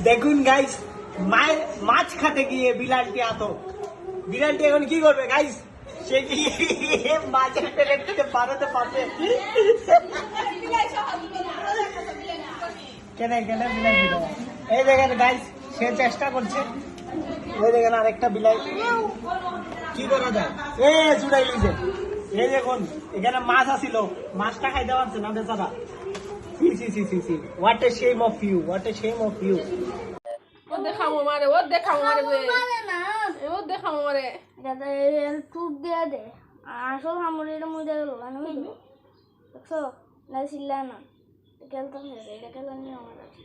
দেখুন গাইস, মায়ের মাছ খাতে গিয়ে বিলালটি বিলালটি এখন কি করবে গাইস? সে কি মাছের প্লেট থেকে বানাতে পারবে? কেন বিলাল? এই দেখেন গাইস, সে চেষ্টা করছে। এই দেখেন আরেকটা বিলাল। কি করা যায়? চুড়াই লিছে। এই দেখুন, এখানে মাছ আসিল, মাছটা খাইতে পারছে না বেচারা। What a shame of you! What a shame of you! দেখামো মারে ও দেখামো মারে যাতে টুপ দিয়ে দে আসল হামুড়ির মধ্যে লাগানো হইতো দেখছো না ছিলা না খেলতাম এটা খেলা নিয়ে আমার আছে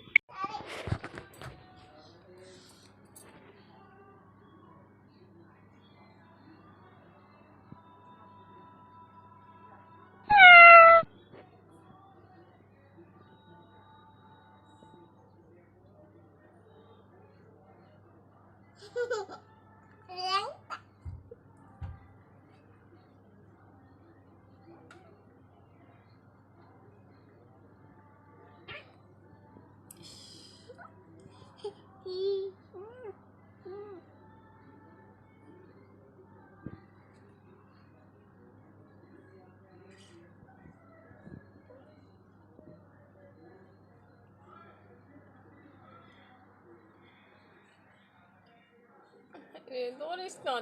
ধরিস না